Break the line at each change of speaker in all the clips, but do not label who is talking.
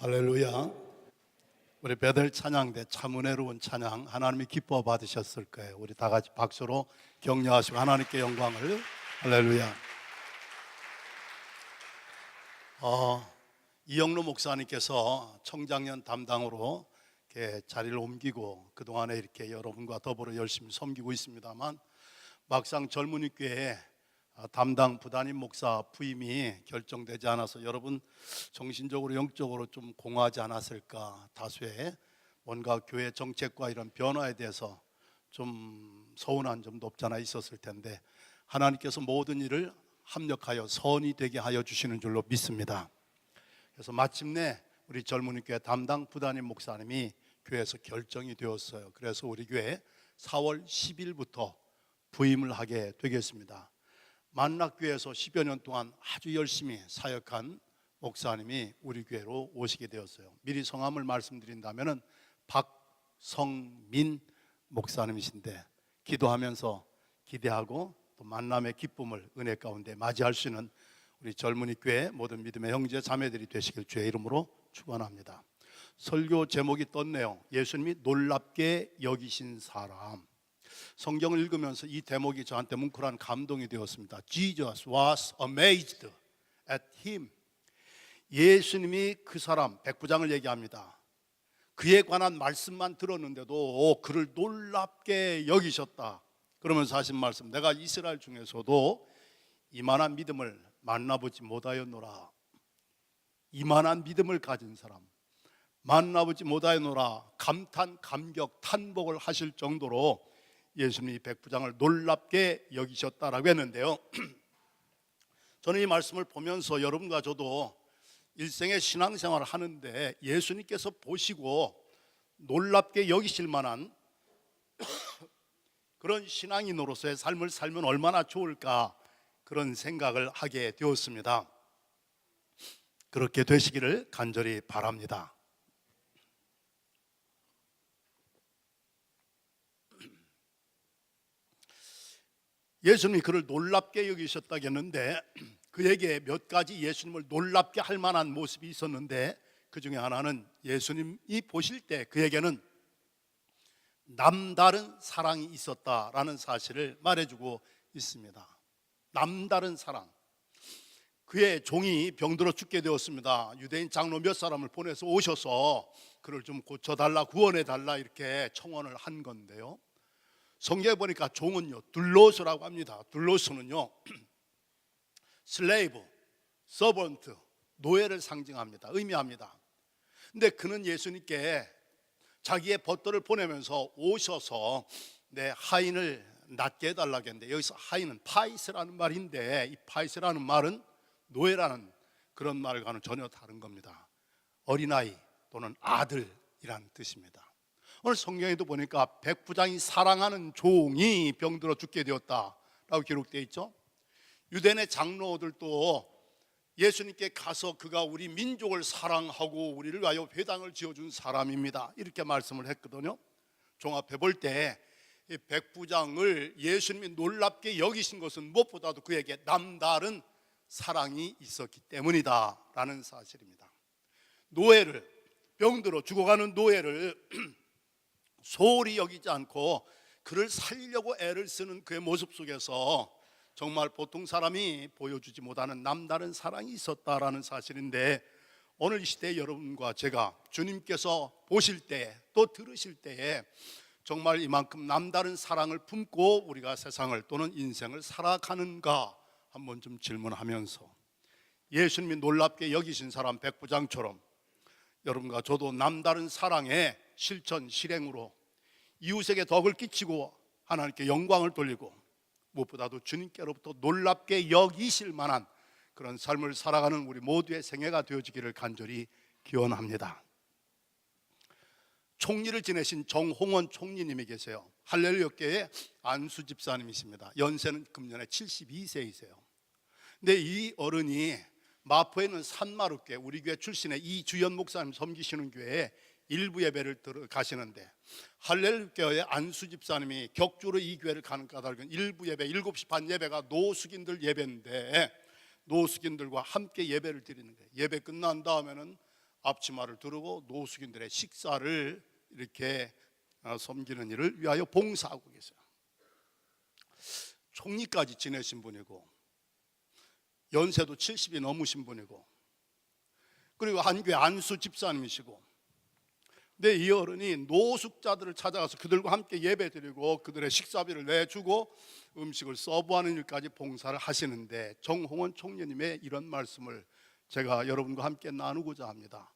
할렐루야. 우리 베들 찬양대 참 은혜로운 찬양 하나님이 기뻐 받으셨을 거예요. 우리 다 같이 박수로 격려하시고 하나님께 영광을. 할렐루야. 이영로 목사님께서 청장년 담당으로 이렇게 자리를 옮기고 그동안에 이렇게 여러분과 더불어 열심히 섬기고 있습니다만, 막상 젊은이 교회에 담당 부단임 목사 부임이 결정되지 않아서 여러분 정신적으로 영적으로 좀 공허하지 않았을까. 다수의 뭔가 교회 정책과 이런 변화에 대해서 좀 서운한 점도 없잖아 있었을 텐데, 하나님께서 모든 일을 합력하여 선이 되게 하여 주시는 줄로 믿습니다. 그래서 마침내 우리 젊은이 교회 담당 부단임 목사님이 교회에서 결정이 되었어요. 그래서 우리 교회 4월 10일부터 부임을 하게 되겠습니다. 만락교회에서 10여 년 동안 아주 열심히 사역한 목사님이 우리 교회로 오시게 되었어요. 미리 성함을 말씀드린다면 박성민 목사님이신데, 기도하면서 기대하고 또 만남의 기쁨을 은혜 가운데 맞이할 수 있는 우리 젊은이 교회 모든 믿음의 형제 자매들이 되시길 주의 이름으로 축원합니다. 설교 제목이 떴네요. 예수님이 놀랍게 여기신 사람. 성경을 읽으면서 이 대목이 저한테 뭉클한 감동이 되었습니다. Jesus was amazed at him. 예수님이 그 사람, 백부장을 얘기합니다. 그에 관한 말씀만 들었는데도 그를 놀랍게 여기셨다. 그러면서 하신 말씀, 내가 이스라엘 중에서도 이만한 믿음을 만나보지 못하였노라. 이만한 믿음을 가진 사람 만나보지 못하였노라. 감탄, 감격, 탄복을 하실 정도로 예수님이 백부장을 놀랍게 여기셨다라고 했는데요. 저는 이 말씀을 보면서 여러분과 저도 일생의 신앙생활을 하는데 예수님께서 보시고 놀랍게 여기실 만한 그런 신앙인으로서의 삶을 살면 얼마나 좋을까, 그런 생각을 하게 되었습니다. 그렇게 되시기를 간절히 바랍니다. 예수님이 그를 놀랍게 여기셨다겠는데, 그에게 몇 가지 예수님을 놀랍게 할 만한 모습이 있었는데, 그 중에 하나는 예수님이 보실 때 그에게는 남다른 사랑이 있었다라는 사실을 말해주고 있습니다. 남다른 사랑. 그의 종이 병들어 죽게 되었습니다. 유대인 장로 몇 사람을 보내서 오셔서 그를 좀 고쳐달라, 구원해달라 이렇게 청원을 한 건데요, 성경에 보니까 종은요, 둘로스라고 합니다. 둘로스는요, 슬레이브, 서번트, 노예를 상징합니다. 의미합니다. 근데 그는 예수님께 자기의 벗들을 보내면서 오셔서 내 하인을 낫게 해달라고 했는데, 여기서 하인은 파이스라는 말인데, 이 파이스라는 말은 노예라는 그런 말과는 전혀 다른 겁니다. 어린아이 또는 아들이라는 뜻입니다. 오늘 성경에도 보니까 백부장이 사랑하는 종이 병들어 죽게 되었다라고 기록되어 있죠. 유대인의 장로들도 예수님께 가서 그가 우리 민족을 사랑하고 우리를 위하여 회당을 지어준 사람입니다 이렇게 말씀을 했거든요. 종합해 볼 때 이 백부장을 예수님이 놀랍게 여기신 것은 무엇보다도 그에게 남다른 사랑이 있었기 때문이다라는 사실입니다. 노예를, 병들어 죽어가는 노예를 소홀히 여기지 않고 그를 살리려고 애를 쓰는 그의 모습 속에서 정말 보통 사람이 보여주지 못하는 남다른 사랑이 있었다라는 사실인데, 오늘 이 시대에 여러분과 제가 주님께서 보실 때 또 들으실 때에 정말 이만큼 남다른 사랑을 품고 우리가 세상을 또는 인생을 살아가는가 한번 좀 질문하면서, 예수님이 놀랍게 여기신 사람 백부장처럼 여러분과 저도 남다른 사랑의 실천, 실행으로 이웃에게 덕을 끼치고 하나님께 영광을 돌리고 무엇보다도 주님께로부터 놀랍게 여기실 만한 그런 삶을 살아가는 우리 모두의 생애가 되어지기를 간절히 기원합니다. 총리를 지내신 정홍원 총리님이 계세요. 할렐루야교회 안수 집사님이십니다. 연세는 금년에 72세이세요. 근데 이 어른이 마포에 있는 산마루교회, 우리 교회 출신의 이주연 목사님 섬기시는 교회에 일부 예배를 들어가시는데, 할렐루야교회 안수 집사님이 격주로 이 교회를 가는 까닭은 일부 예배 7시 반 예배가 노숙인들 예배인데 노숙인들과 함께 예배를 드리는 거예요. 예배 끝난 다음에는 앞치마를 두르고 노숙인들의 식사를 이렇게 섬기는 일을 위하여 봉사하고 계세요. 총리까지 지내신 분이고 연세도 70이 넘으신 분이고 그리고 한교회 안수 집사님이시고, 근데 이 어른이 노숙자들을 찾아가서 그들과 함께 예배드리고 그들의 식사비를 내주고 음식을 서브하는 일까지 봉사를 하시는데, 정홍원 총리님의 이런 말씀을 제가 여러분과 함께 나누고자 합니다.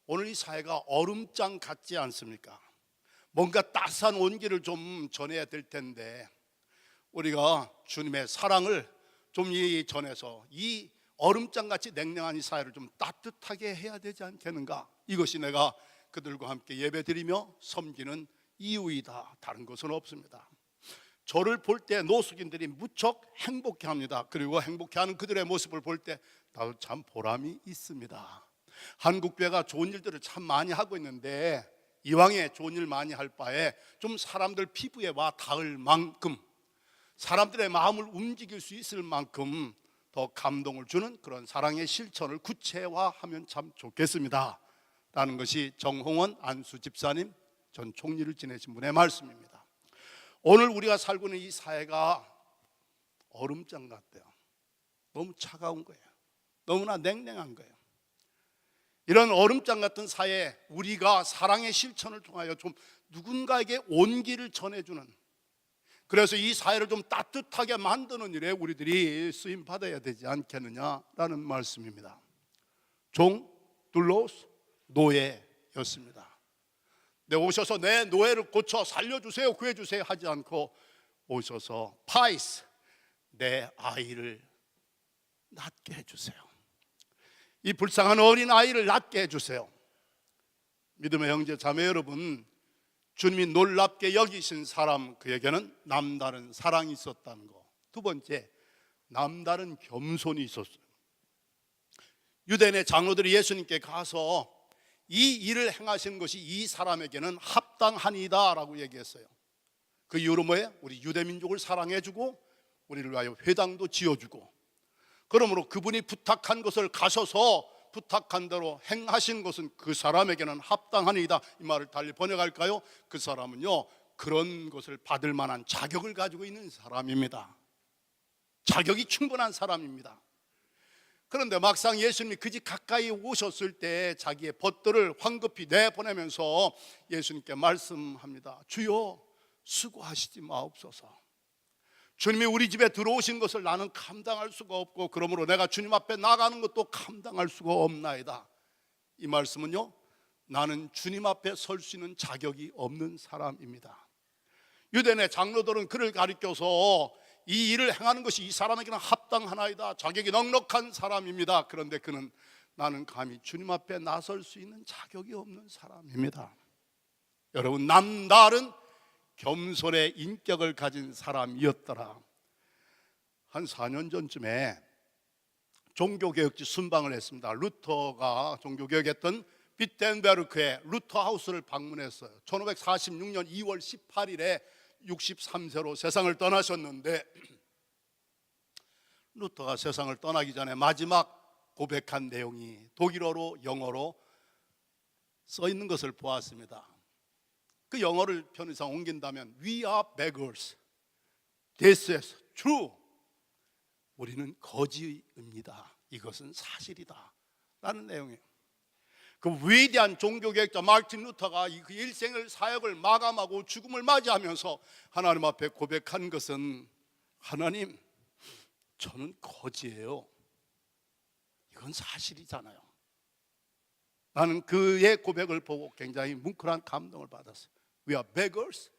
오늘 이 사회가 얼음장 같지 않습니까? 뭔가 따스한 온기를 좀 전해야 될 텐데 우리가 주님의 사랑을 좀 전해서 이 얼음장같이 냉랭한 이 사회를 좀 따뜻하게 해야 되지 않겠는가? 이것이 내가 그들과 함께 예배드리며 섬기는 이유이다. 다른 것은 없습니다. 저를 볼 때 노숙인들이 무척 행복해합니다. 그리고 행복해하는 그들의 모습을 볼 때 나도 참 보람이 있습니다. 한국교회가 좋은 일들을 참 많이 하고 있는데 이왕에 좋은 일 많이 할 바에 좀 사람들 피부에 와 닿을 만큼, 사람들의 마음을 움직일 수 있을 만큼 더 감동을 주는 그런 사랑의 실천을 구체화하면 참 좋겠습니다 라는 것이 정홍원 안수 집사님, 전 총리를 지내신 분의 말씀입니다. 오늘 우리가 살고 있는 이 사회가 얼음장 같대요. 너무 차가운 거예요. 너무나 냉랭한 거예요. 이런 얼음장 같은 사회에 우리가 사랑의 실천을 통하여 좀 누군가에게 온기를 전해주는, 그래서 이 사회를 좀 따뜻하게 만드는 일에 우리들이 쓰임 받아야 되지 않겠느냐라는 말씀입니다. 종 둘로스 노예였습니다. 내 오셔서 내 노예를 고쳐 살려주세요, 구해주세요 하지 않고 오셔서 파이스, 내 아이를 낫게 해주세요. 이 불쌍한 어린 아이를 낫게 해주세요. 믿음의 형제 자매 여러분, 주님이 놀랍게 여기신 사람, 그에게는 남다른 사랑이 있었다는 거. 두 번째, 남다른 겸손이 있었어요. 유대인의 장로들이 예수님께 가서 이 일을 행하신 것이 이 사람에게는 합당하니이다 라고 얘기했어요. 그 이유로 뭐예요? 우리 유대민족을 사랑해주고 우리를 위하여 회당도 지어주고, 그러므로 그분이 부탁한 것을 가셔서 부탁한 대로 행하신 것은 그 사람에게는 합당하니이다. 이 말을 달리 번역할까요? 그 사람은요, 그런 것을 받을 만한 자격을 가지고 있는 사람입니다. 자격이 충분한 사람입니다. 그런데 막상 예수님이 그 집 가까이 오셨을 때 자기의 벗들을 황급히 내보내면서 예수님께 말씀합니다. 주여, 수고하시지 마옵소서. 주님이 우리 집에 들어오신 것을 나는 감당할 수가 없고 그러므로 내가 주님 앞에 나가는 것도 감당할 수가 없나이다. 이 말씀은요, 나는 주님 앞에 설 수 있는 자격이 없는 사람입니다. 유대인의 장로들은 그를 가리켜서 이 일을 행하는 것이 이 사람에게는 합당하나이다, 자격이 넉넉한 사람입니다. 그런데 그는 나는 감히 주님 앞에 나설 수 있는 자격이 없는 사람입니다. 여러분, 남다른 겸손의 인격을 가진 사람이었더라. 한 4년 전쯤에 종교개혁지 순방을 했습니다. 루터가 종교개혁했던 비텐베르크의 루터하우스를 방문했어요. 1546년 2월 18일에 63세로 세상을 떠나셨는데, 루터가 세상을 떠나기 전에 마지막 고백한 내용이 독일어로 영어로 써 있는 것을 보았습니다. 그 영어를 편의상 옮긴다면 We are beggars, this is true. 우리는 거지입니다. 이것은 사실이다 라는 내용이에요. 그 위대한 종교개혁자 마르틴 루터가 그 일생을 사역을 마감하고 죽음을 맞이하면서 하나님 앞에 고백한 것은, 하나님, 저는 거지예요. 이건 사실이잖아요. 나는 그의 고백을 보고 굉장히 뭉클한 감동을 받았어요. We are beggars,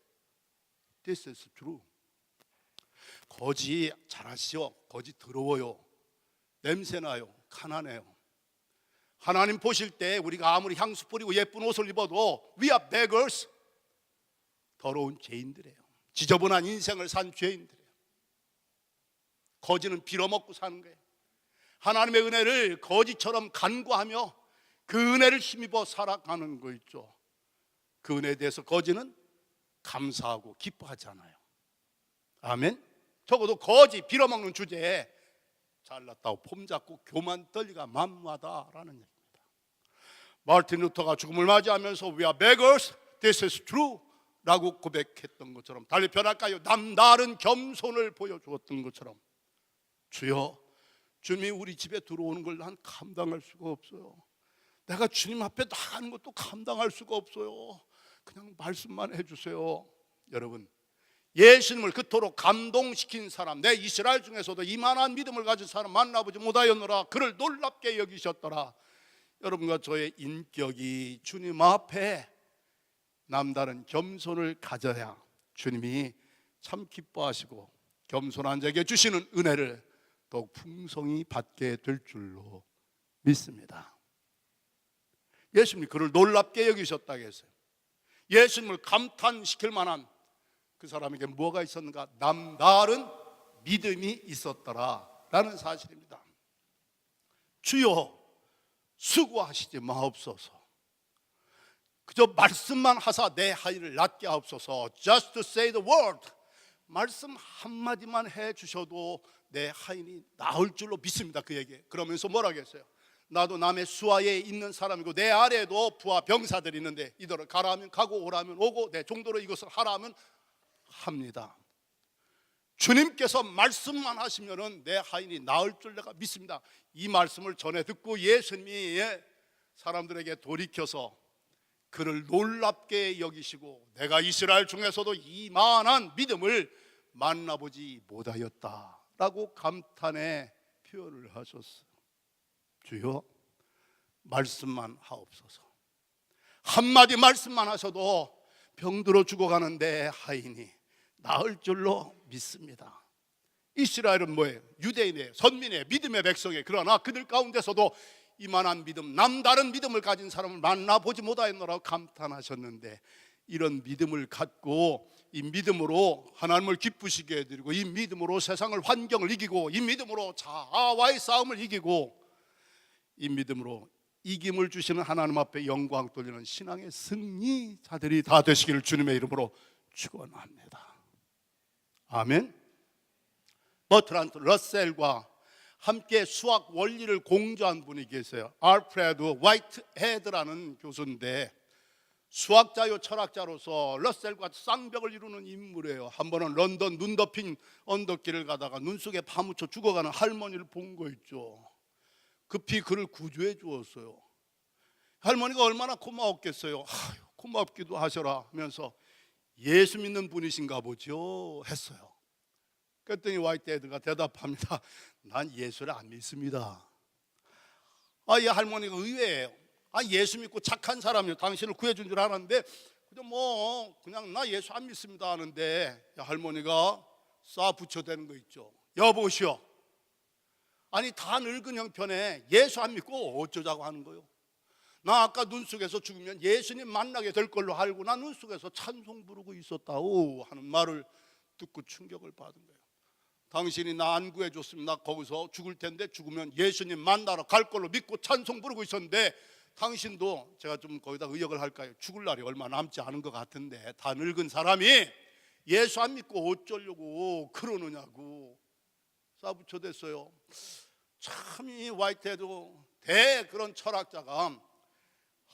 this is true. 거지 잘하시오. 거지 더러워요. 냄새나요. 가난해요. 하나님 보실 때 우리가 아무리 향수 뿌리고 예쁜 옷을 입어도 We are beggars, 더러운 죄인들이에요. 지저분한 인생을 산 죄인들이에요. 거지는 빌어먹고 사는 거예요. 하나님의 은혜를 거지처럼 간구하며 그 은혜를 힘입어 살아가는 거 있죠. 그 은혜에 대해서 거지는 감사하고 기뻐하지 않아요. 아멘. 적어도 거지 빌어먹는 주제에 잘났다고 폼잡고 교만 떨리가 만무하다라는 얘기입니다. 마르틴 루터가 죽음을 맞이하면서 We are beggars, this is true 라고 고백했던 것처럼, 달리 변할까요? 남다른 겸손을 보여주었던 것처럼, 주여, 주님이 우리 집에 들어오는 걸 난 감당할 수가 없어요. 내가 주님 앞에 나가는 것도 감당할 수가 없어요. 그냥 말씀만 해주세요. 여러분, 예수님을 그토록 감동시킨 사람, 내 이스라엘 중에서도 이만한 믿음을 가진 사람 만나보지 못하였노라. 그를 놀랍게 여기셨더라. 여러분과 저의 인격이 주님 앞에 남다른 겸손을 가져야 주님이 참 기뻐하시고 겸손한 자에게 주시는 은혜를 더욱 풍성히 받게 될 줄로 믿습니다. 예수님이 그를 놀랍게 여기셨다고 했어요. 예수님을 감탄시킬 만한 그 사람에게 뭐가 있었는가? 남다른 믿음이 있었더라 라는 사실입니다. 주여, 수고하시지 마옵소서. 그저 말씀만 하사 내 하인을 낫게 하옵소서. Just to say the word. 말씀 한마디만 해주셔도 내 하인이 나을 줄로 믿습니다. 그에게. 그러면서 뭐라고 했어요? 나도 남의 수하에 있는 사람이고 내 아래에도 부하 병사들이 있는데 이들을 가라 하면 가고 오라 하면 오고 내 종도로 이것을 하라 하면 합니다. 주님께서 말씀만 하시면은 내 하인이 나을 줄 내가 믿습니다. 이 말씀을 전해 듣고 예수님이 사람들에게 돌이켜서 그를 놀랍게 여기시고 내가 이스라엘 중에서도 이만한 믿음을 만나보지 못하였다라고 감탄의 표현을 하셨어요. 주여, 말씀만 하옵소서. 한마디 말씀만 하셔도 병들어 죽어가는 내 하인이 나을 줄로 믿습니다. 이스라엘은 뭐예요? 유대인의 선민의 믿음의 백성이에요. 그러나 그들 가운데서도 이만한 믿음, 남다른 믿음을 가진 사람을 만나보지 못하였노라고 감탄하셨는데, 이런 믿음을 갖고 이 믿음으로 하나님을 기쁘시게 해드리고 이 믿음으로 세상을, 환경을 이기고 이 믿음으로 자아와의 싸움을 이기고 이 믿음으로 이김을 주시는 하나님 앞에 영광 돌리는 신앙의 승리자들이 다 되시기를 주님의 이름으로 축원합니다. 아멘. 버트란트 러셀과 함께 수학 원리를 공부한 분이 계세요. 알프레드 화이트헤드라는 교수인데 수학자요 철학자로서 러셀과 쌍벽을 이루는 인물이에요. 한 번은 런던 눈 덮인 언덕길을 가다가 눈 속에 파묻혀 죽어가는 할머니를 본 거 있죠. 급히 그를 구조해 주었어요. 할머니가 얼마나 고마웠겠어요. 아유, 고맙기도 하셔라 하면서 예수 믿는 분이신가 보죠 했어요. 그랬더니 화이트헤드가 대답합니다. 난 예수를 안 믿습니다. 이 할머니가 의외예요. 예수 믿고 착한 사람이요, 당신을 구해준 줄 알았는데 그냥 나 예수 안 믿습니다 하는데, 할머니가 쏴 붙여대는 거 있죠. 여보시오, 다 늙은 형편에 예수 안 믿고 어쩌자고 하는 거요? 나 아까 눈 속에서 죽으면 예수님 만나게 될 걸로 알고 나 눈 속에서 찬송 부르고 있었다오 하는 말을 듣고 충격을 받은 거예요. 당신이 나 안 구해줬으면 나 거기서 죽을 텐데, 죽으면 예수님 만나러 갈 걸로 믿고 찬송 부르고 있었는데, 당신도 제가 좀 거기다 의역을 할까요? 죽을 날이 얼마 남지 않은 것 같은데 다 늙은 사람이 예수 안 믿고 어쩌려고 그러느냐고 싸붙여댔어요. 참 이 화이트헤드 그런 철학자가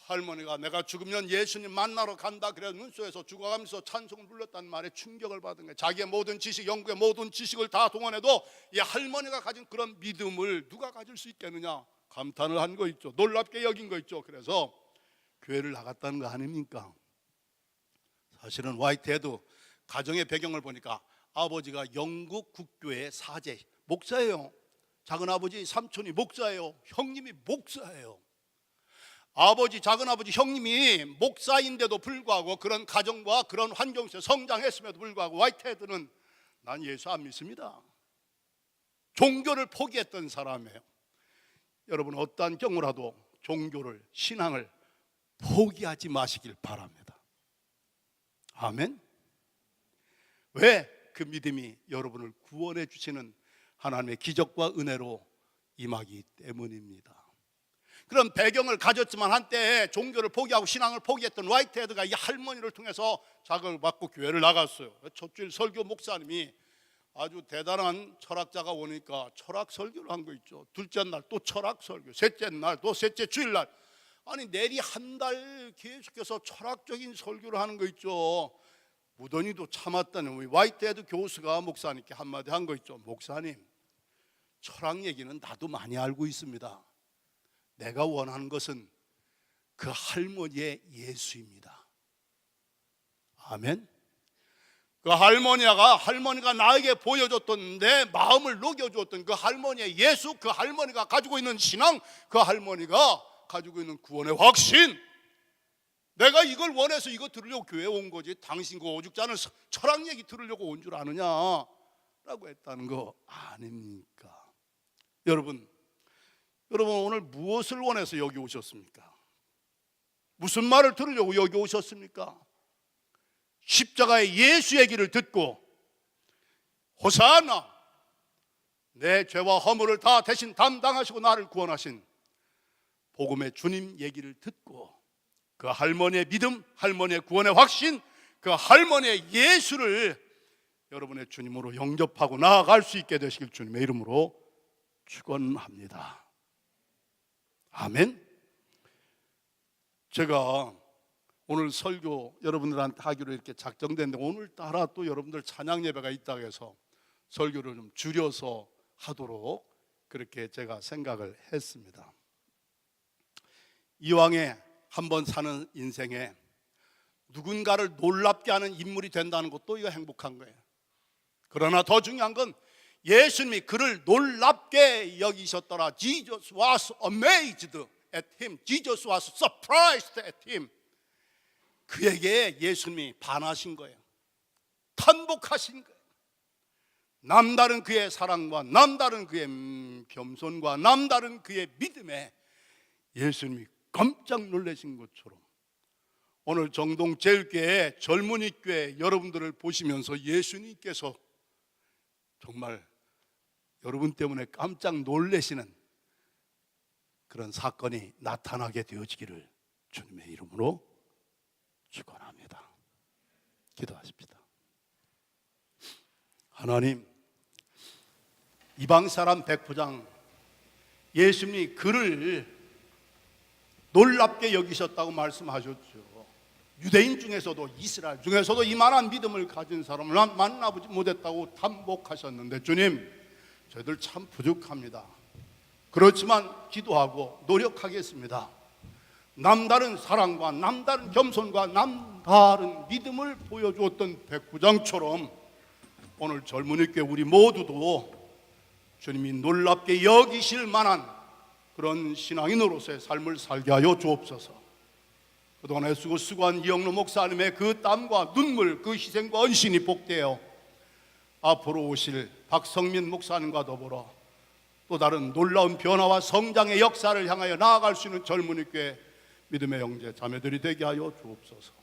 할머니가 내가 죽으면 예수님 만나러 간다 그래서 눈 속에서 죽어가면서 찬송을 불렀다는 말에 충격을 받은 거예요. 자기의 모든 지식, 영국의 모든 지식을 다 동원해도 이 할머니가 가진 그런 믿음을 누가 가질 수 있겠느냐 감탄을 한 거 있죠. 놀랍게 여긴 거 있죠. 그래서 교회를 나갔다는 거 아닙니까? 사실은 화이트헤드 가정의 배경을 보니까 아버지가 영국 국교의 사제 목사예요. 작은아버지 삼촌이 목사예요. 형님이 목사예요. 아버지, 작은아버지, 형님이 목사인데도 불구하고 그런 가정과 그런 환경 속에 성장했음에도 불구하고 화이트헤드는 난 예수 안 믿습니다. 종교를 포기했던 사람이에요. 여러분, 어떠한 경우라도 종교를, 신앙을 포기하지 마시길 바랍니다. 아멘. 왜? 그 믿음이 여러분을 구원해 주시는 하나님의 기적과 은혜로 임하기 때문입니다. 그런 배경을 가졌지만 한때 종교를 포기하고 신앙을 포기했던 화이트헤드가 이 할머니를 통해서 자극을 받고 교회를 나갔어요. 첫 주일 설교 목사님이 아주 대단한 철학자가 오니까 철학 설교를 한 거 있죠. 둘째 날 또 철학 설교, 셋째 날 또 셋째 주일날 아니 내리 한 달 계속해서 철학적인 설교를 하는 거 있죠. 무던히도 참았다는 우리 화이트헤드 교수가 목사님께 한마디 한 거 있죠. 목사님, 철학 얘기는 나도 많이 알고 있습니다. 내가 원하는 것은 그 할머니의 예수입니다. 아멘. 그 할머니가 나에게 보여줬던, 내 마음을 녹여주었던 그 할머니의 예수, 그 할머니가 가지고 있는 신앙, 그 할머니가 가지고 있는 구원의 확신, 내가 이걸 원해서 이거 들으려고 교회에 온 거지, 당신 그 오죽자는 철학 얘기 들으려고 온 줄 아느냐 라고 했다는 거 아닙니까? 여러분 오늘 무엇을 원해서 여기 오셨습니까? 무슨 말을 들으려고 여기 오셨습니까? 십자가의 예수 얘기를 듣고 호산나, 내 죄와 허물을 다 대신 담당하시고 나를 구원하신 복음의 주님 얘기를 듣고 그 할머니의 믿음, 할머니의 구원의 확신, 그 할머니의 예수를 여러분의 주님으로 영접하고 나아갈 수 있게 되시길 주님의 이름으로 축원합니다. 아멘. 제가 오늘 설교 여러분들한테 하기로 이렇게 작정됐는데 오늘따라 또 여러분들 찬양 예배가 있다고 해서 설교를 좀 줄여서 하도록 그렇게 제가 생각을 했습니다. 이왕에 한번 사는 인생에 누군가를 놀랍게 하는 인물이 된다는 것도 이거 행복한 거예요. 그러나 더 중요한 건 예수님이 그를 놀랍게 여기셨더라. Jesus was amazed at him. Jesus was surprised at him. 그에게 예수님이 반하신 거예요. 탄복하신 거예요. 남다른 그의 사랑과 남다른 그의 겸손과 남다른 그의 믿음에 예수님이 깜짝 놀라신 것처럼 오늘 정동제일교회 젊은이교회 여러분들을 보시면서 예수님께서 정말 여러분 때문에 깜짝 놀라시는 그런 사건이 나타나게 되어지기를 주님의 이름으로 축원합니다. 기도하십시다. 하나님, 이방 사람 백부장 예수님이 그를 놀랍게 여기셨다고 말씀하셨죠. 유대인 중에서도 이스라엘 중에서도 이만한 믿음을 가진 사람을 만나보지 못했다고 탄복하셨는데 주님, 저희들 참 부족합니다. 그렇지만 기도하고 노력하겠습니다. 남다른 사랑과 남다른 겸손과 남다른 믿음을 보여주었던 백부장처럼 오늘 젊은이께 우리 모두도 주님이 놀랍게 여기실 만한 그런 신앙인으로서의 삶을 살게 하여 주옵소서. 그동안 애쓰고 수고한 이영로 목사님의 그 땀과 눈물, 그 희생과 헌신이 복되어 앞으로 오실 박성민 목사님과 더불어 또 다른 놀라운 변화와 성장의 역사를 향하여 나아갈 수 있는 젊은이교회 믿음의 형제 자매들이 되게 하여 주옵소서.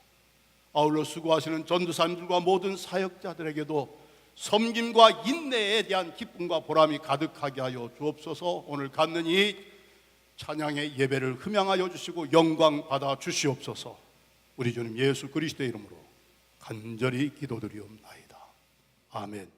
아울러 수고하시는 전도사님들과 모든 사역자들에게도 섬김과 인내에 대한 기쁨과 보람이 가득하게 하여 주옵소서. 오늘 갖는 이 찬양의 예배를 흠양하여 주시고 영광 받아 주시옵소서. 우리 주님 예수 그리스도의 이름으로 간절히 기도드리옵나이다. 아멘.